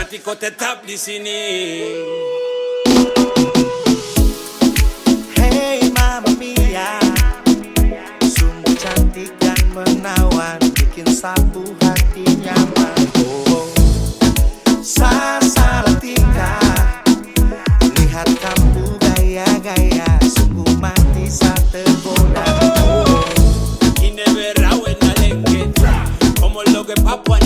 fanático tetap di sini. Hey Mamma Mia, sungguh cantik dan menawan, bikin satu hati nyaman. Oh, saya salah tingkah, lihat kamu gaya-gaya, sungguh mati saat tergoda. Y never buena lengueta, como lo que Papua